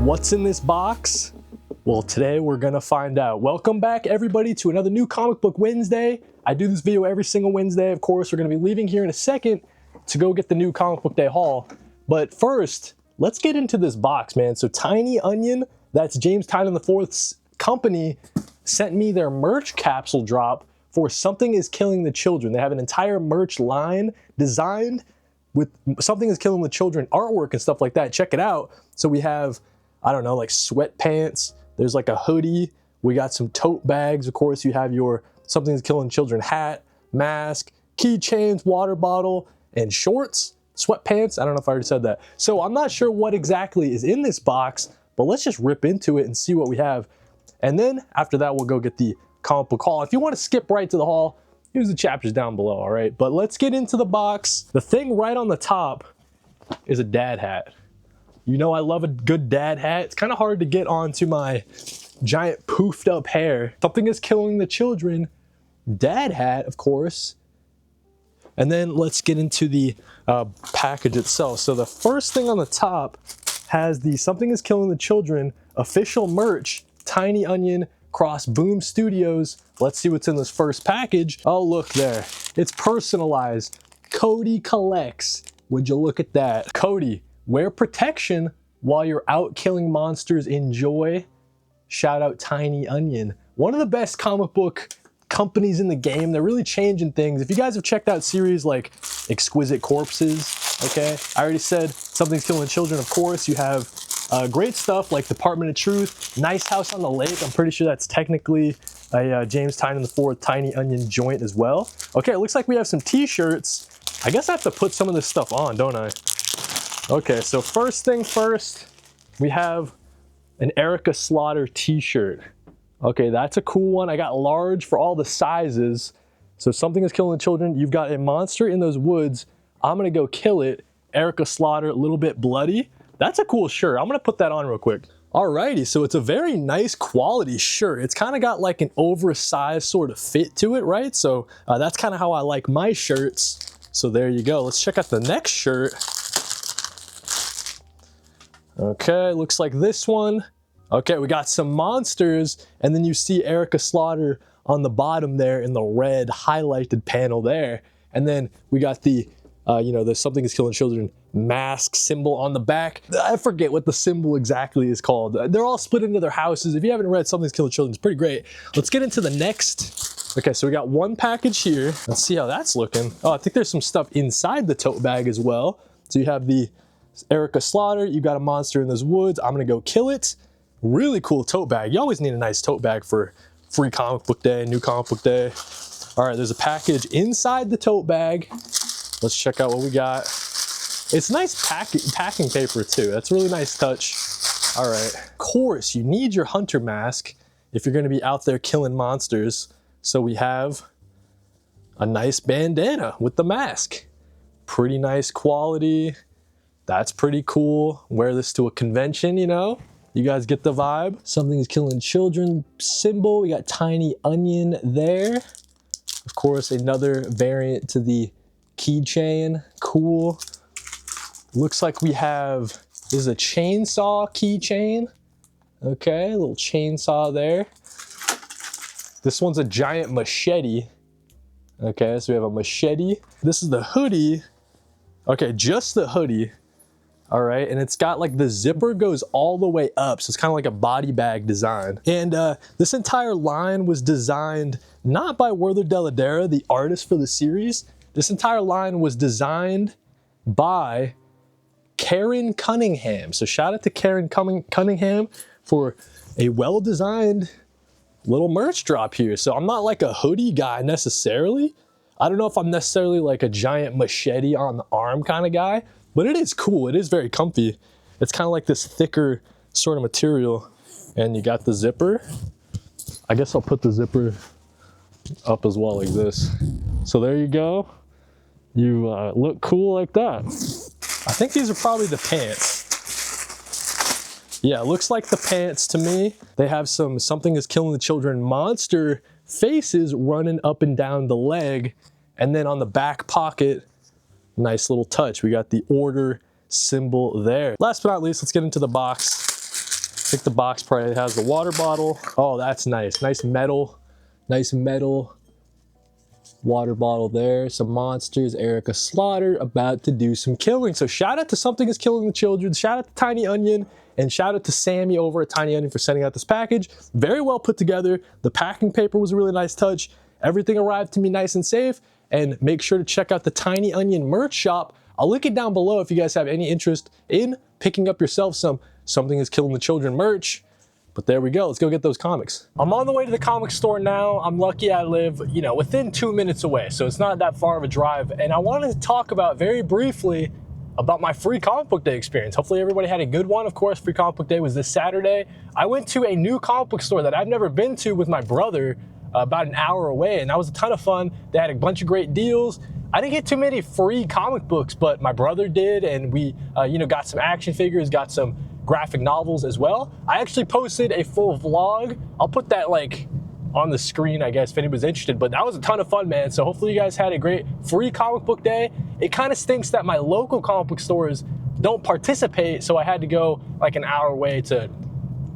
What's in this box? Well, today we're gonna find out. Welcome back everybody to another new Comic Book Wednesday. I do this video every single Wednesday. Of course, we're gonna be leaving here in a second to go get the new Comic Book Day haul. But first, let's get into this box, man. So Tiny Onion, that's James Tynion IV's company, sent me their merch capsule drop for Something is Killing the Children. They have an entire merch line designed with Something is Killing the Children artwork and stuff like that. Check it out. So we have, I don't know, like sweatpants. There's like a hoodie. We got some tote bags. Of course, you have your Something is Killing Children hat, mask, keychains, water bottle, and shorts, sweatpants. I don't know if I already said that. So I'm not sure what exactly is in this box, but let's just rip into it and see what we have. And then after that, we'll go get the comic book haul. If you want to skip right to the haul, here's the chapters down below, all right? But let's get into the box. The thing right on the top is a dad hat. You know I love a good dad hat. It's kind of hard to get onto my giant poofed up hair. Something is Killing the Children dad hat, of course. And then let's get into the package itself. So the first thing on the top has the Something is Killing the Children official merch, Tiny Onion Cross Boom Studios. Let's see what's in this first package. Oh, look there. It's personalized. Kody collects. Would you look at that? Kody, wear protection while you're out killing monsters. Enjoy. Shout out Tiny Onion. One of the best comic book companies in the game. They're really changing things. If you guys have checked out series like Exquisite Corpses, okay? I already said Something's Killing the Children, of course. You have great stuff like Department of Truth, Nice House on the Lake. I'm pretty sure that's technically a James Tynion IV Tiny Onion joint as well. Okay, it looks like we have some t-shirts. I guess I have to put some of this stuff on, don't I? Okay, so first thing first, we have an Erica Slaughter t-shirt. Okay, that's a cool one. I got large for all the sizes. So Something is Killing the Children. You've got a monster in those woods. I'm gonna go kill it. Erica Slaughter, a little bit bloody. That's a cool shirt. I'm gonna put that on real quick. Alrighty, so it's a very nice quality shirt. It's kind of got like an oversized sort of fit to it, right? So that's kind of how I like my shirts. So there you go. Let's check out the next shirt. Okay, looks like this one. Okay, we got some monsters, and then you see Erica Slaughter on the bottom there in the red highlighted panel there. And then we got the, the Something is Killing Children mask symbol on the back. I forget what the symbol exactly is called. They're all split into their houses. If you haven't read Something is Killing Children, it's pretty great. Let's get into the next. Okay, so we got one package here. Let's see how that's looking. Oh, I think there's some stuff inside the tote bag as well. So you have the Erica Slaughter. You got a monster in those woods. I'm gonna go kill it. Really cool tote bag. You always need a nice tote bag for free comic book day, new comic book day. All right, there's a package inside the tote bag. Let's check out what we got. It's nice packing paper too. That's a really nice touch. All right, of course, you need your hunter mask if you're gonna be out there killing monsters. So we have a nice bandana with the mask. Pretty nice quality. That's pretty cool. Wear this to a convention, you know? You guys get the vibe. Something is Killing Children symbol. We got Tiny Onion there. Of course, another variant to the keychain. Cool. Looks like we have, this is a chainsaw keychain. Okay, a little chainsaw there. This one's a giant machete. Okay, so we have a machete. This is the hoodie. Okay, just the hoodie. All right, and it's got like the zipper goes all the way up, so it's kind of like a body bag design. And this entire line was designed not by Werther Dell'Edera, the artist for the series. This entire line was designed by Karen Cunningham. So shout out to Karen Cunningham for a well-designed little merch drop here. So I'm not like a hoodie guy necessarily. I don't know if I'm necessarily like a giant machete on the arm kind of guy, but it is cool. It is very comfy. It's kind of like this thicker sort of material. And you got the zipper. I guess I'll put the zipper up as well like this. So there you go. You look cool like that. I think these are probably the pants. Yeah, it looks like the pants to me. They have Something is Killing the Children monster faces running up and down the leg. And then on the back pocket, nice little touch. We got the order symbol there. Last but not least, let's get into the box. think the box probably has the water bottle. Oh, that's nice. Nice metal water bottle there. Some monsters. Erica Slaughter about to do some killing. So shout out to Something Is Killing the Children. Shout out to Tiny Onion. And shout out to Sammy over at Tiny Onion for sending out this package. Very well put together. The packing paper was a really nice touch. Everything arrived to me nice and safe. And make sure to check out the Tiny Onion merch shop. I'll link it down below if you guys have any interest in picking up yourself some Something Is Killing the Children merch. But there we go, let's go get those comics. I'm on the way to the comic store now. I'm lucky I live, you know, within 2 minutes away, so it's not that far of a drive. And I wanted to talk about very briefly about my free comic book day experience. Hopefully everybody had a good one. Of course, free comic book day was this Saturday. I went to a new comic book store that I've never been to with my brother, about an hour away, and that was a ton of fun. They had a bunch of great deals. I didn't get too many free comic books, but my brother did, and we, you know, got some action figures, got some graphic novels as well. I actually posted a full vlog. I'll put that like on the screen, I guess, if anybody's interested, but that was a ton of fun, man. So hopefully you guys had a great free comic book day. It kind of stinks that my local comic book stores don't participate, so I had to go like an hour away to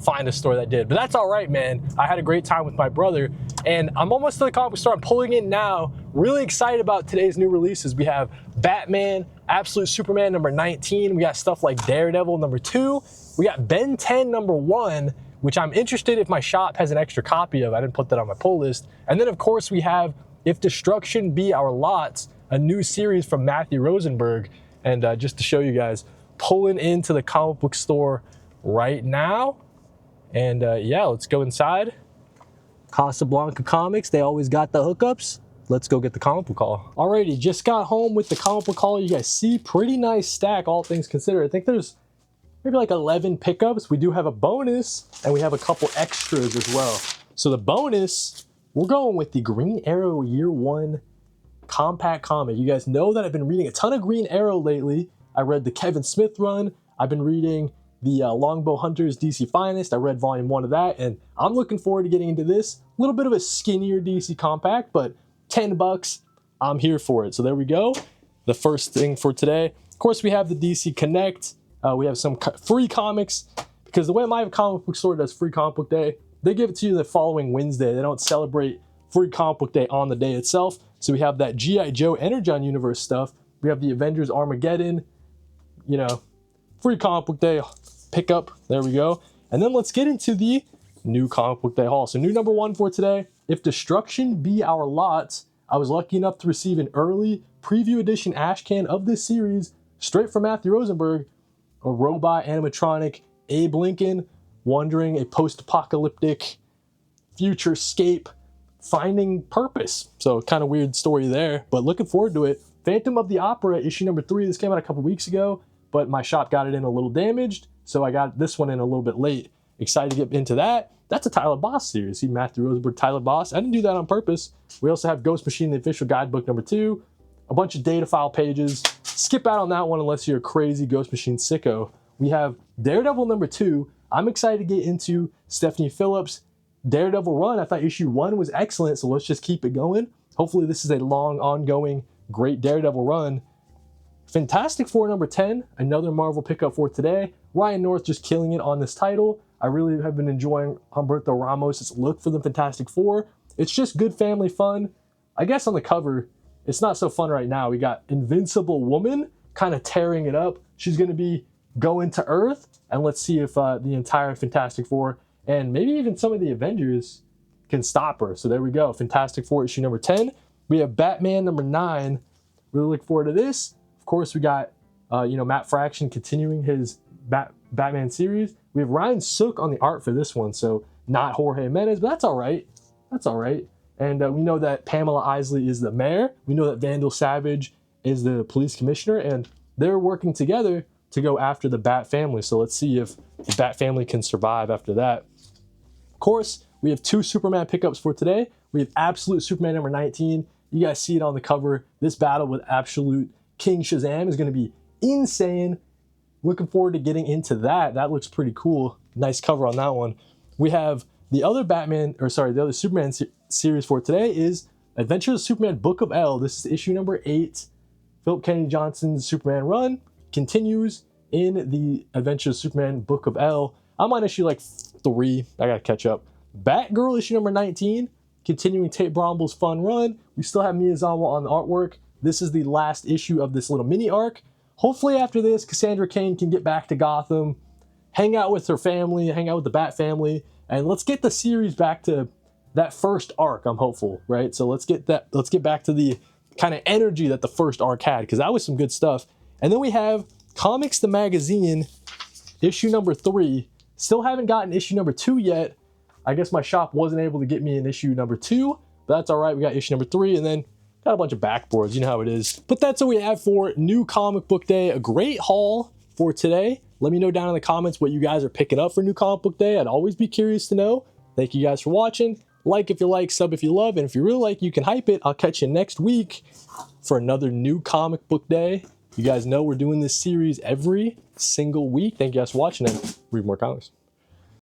find a store that did, but that's all right, man. I had a great time with my brother, and I'm almost to the comic book store. I'm pulling in now. Really excited about today's new releases. We have Batman, Absolute Superman number 19. We got stuff like Daredevil number 2. We got Ben 10 number 1, which I'm interested if my shop has an extra copy of. I didn't put that on my pull list. And then of course we have If Destruction Be Our Lots, a new series from Matthew Rosenberg. And just to show you guys, pulling into the comic book store right now. And yeah, let's go inside. Casablanca Comics, they always got the hookups. Let's go get the comic book haul. Alrighty, just got home with the comic book haul. You guys see, pretty nice stack, all things considered. I think there's maybe like 11 pickups. We do have a bonus, and we have a couple extras as well. So the bonus, we're going with the Green Arrow Year 1 compact comic. You guys know that I've been reading a ton of Green Arrow lately. I read the Kevin Smith run. I've been reading the Longbow Hunters DC Finest. I read volume 1 of that, and I'm looking forward to getting into this. A little bit of a skinnier DC compact, but 10 bucks, I'm here for it. So there we go. The first thing for today. Of course, we have the DC Connect. We have some free comics, because the way my comic book store does free comic book day, they give it to you the following Wednesday. They don't celebrate free comic book day on the day itself. So we have that G.I. Joe Energon Universe stuff. We have the Avengers Armageddon, you know, free comic book day pickup. There we go. And then let's get into the new comic book day haul. So new number 1 for today, If Destruction Be Our Lot. I was lucky enough to receive an early preview edition ash can of this series straight from Matthew Rosenberg. A robot animatronic Abe Lincoln wandering a post-apocalyptic futurescape, finding purpose. So kind of weird story there, but looking forward to it. Phantom of the Opera issue number 3. This came out a couple weeks ago, but my shop got it in a little damaged, so I got this one in a little bit late. Excited to get into that. That's a Tyler Boss series. See, Matthew Rosenberg, Tyler Boss. I didn't do that on purpose. We also have Ghost Machine, the official guidebook number 2. A bunch of data file pages. Skip out on that one unless you're a crazy Ghost Machine sicko. We have Daredevil number 2. I'm excited to get into Stephanie Phillips' Daredevil run. I thought issue 1 was excellent, so let's just keep it going. Hopefully this is a long, ongoing, great Daredevil run. Fantastic Four number 10, another Marvel pickup for today. Ryan North just killing it on this title. I really have been enjoying Humberto Ramos' look for the Fantastic Four. It's just good family fun. I guess on the cover, it's not so fun right now. We got Invincible Woman kind of tearing it up. She's going to be going to Earth, and let's see if the entire Fantastic Four and maybe even some of the Avengers can stop her. So there we go. Fantastic Four issue number 10. We have Batman number 9. Really look forward to this. Of course, we got Matt Fraction continuing his Batman series. We have Ryan Sook on the art for this one, so not Jorge Jimenez, but that's all right. That's all right. And we know that Pamela Isley is the mayor. We know that Vandal Savage is the police commissioner, and they're working together to go after the Bat family. So let's see if the Bat family can survive after that. Of course, we have 2 Superman pickups for today. We have Absolute Superman number 19. You guys see it on the cover. This battle with Absolute King Shazam is going to be insane. Looking forward to getting into that. That looks pretty cool. Nice cover on that one. We have the other the other Superman series for today is Adventures of Superman Book of L. This is issue number 8. Philip Kennedy Johnson's Superman run continues in the Adventures of Superman Book of L. I'm on issue like 3. I gotta catch up. Batgirl issue number 19, continuing Tate Bromble's fun run. We still have Miyazawa on the artwork. This is the last issue of this little mini arc. Hopefully after this, Cassandra Cain can get back to Gotham, hang out with her family, hang out with the Bat family, and let's get the series back to that first arc. I'm hopeful, right? So let's get back to the kind of energy that the first arc had, because that was some good stuff. And then we have Comics the Magazine, issue number 3. Still haven't gotten issue number 2 yet. I guess my shop wasn't able to get me an issue number 2, but that's all right. We got issue number 3, and then got a bunch of backboards. You know how it is. But that's what we have for New Comic Book Day. A great haul for today. Let me know down in the comments what you guys are picking up for New Comic Book Day. I'd always be curious to know. Thank you guys for watching. Like if you like, sub if you love, and if you really like, you can hype it. I'll catch you next week for another New Comic Book Day. You guys know we're doing this series every single week. Thank you guys for watching, and read more comics.